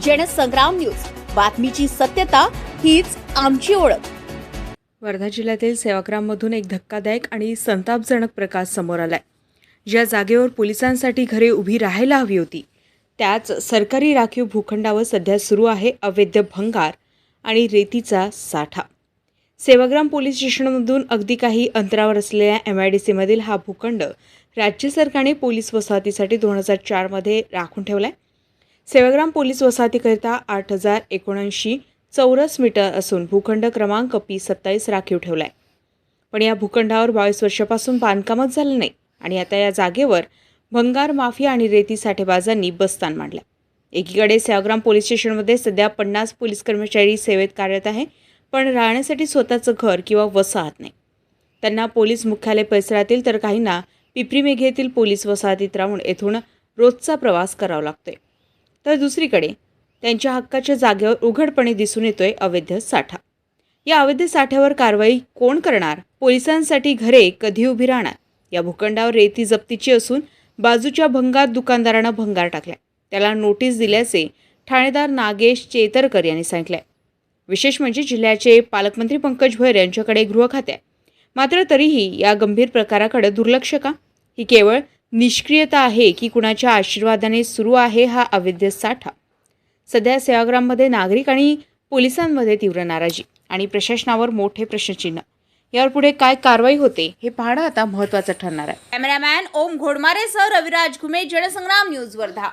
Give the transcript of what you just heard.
Jansangram news, बातमीची सत्यता हीच आमची ओळख। वर्धा जिल्ह्यातील सेवाग्राममधून एक धक्कादायक आणि संतापजनक प्रकार समोर आलाय। ज्या जागेवर पोलिसांसाठी घरे उभी राहायला हवी होती, त्याच सरकारी राखीव भूखंडावर सध्या सुरू आहे अवैध भंगार आणि रेतीचा साठा। सेवाग्राम पोलीस स्टेशनमधून अगदी काही अंतरावर असलेल्या MIDC मधील हा भूखंड राज्य सरकारने पोलीस वसाहतीसाठी 2004 मध्ये राखून ठेवलाय। सेवाग्राम पोलीस वसाहतीकरिता 8079 चौरस मीटर असून भूखंड क्रमांक P27 राखीव ठेवलाय। पण या भूखंडावर 22 वर्षापासून बांधकामच झालं नाही आणि आता या जागेवर भंगार माफिया आणि रेती साठेबाजांनी बस्तान मांडलं। एकीकडे सेवाग्राम पोलीस स्टेशनमध्ये सध्या 50 पोलीस कर्मचारी सेवेत कार्यरत आहे, पण राहण्यासाठी स्वतःचं घर किंवा वसाहत नाही। त्यांना पोलीस मुख्यालय परिसरातील तर काहींना पिपरी मेघे येथील पोलीस वसाहतीत राहून येथून रोजचा प्रवास करावा लागतोय। तर दुसरीकडे त्यांच्या हक्काच्या जागेवर उघडपणे दिसून येतोय अवैध साठा। या अवैध साठ्यावर कारवाई कोण करणार? पोलिसांसाठी घरे कधी उभी राहणार? या भूखंडावर रेती जप्तीची असून बाजूच्या भंगार दुकानदारांना भंगार टाकलाय। त्याला नोटीस दिल्याचे ठाणेदार नागेश चेतरकर यांनी सांगितले। विशेष म्हणजे जिल्ह्याचे पालकमंत्री पंकज भोयर यांच्याकडे गृह खाते आहे, मात्र तरीही या गंभीर प्रकाराकडे दुर्लक्ष का? ही केवळ निष्क्रियता आहे की कुणाच्या आशीर्वादाने सुरू आहे हा अवैध साठा? सध्या सेवाग्राममध्ये नागरिक आणि पोलिसांमध्ये तीव्र नाराजी आणि प्रशासनावर मोठे प्रश्नचिन्ह। यावर पुढे काय कारवाई होते हे पाहणं आता महत्त्वाचं ठरणार आहे। कॅमेरामॅन ओम घोडमारे सह रविराज घुमे, जनसंग्राम न्यूज वर्धा।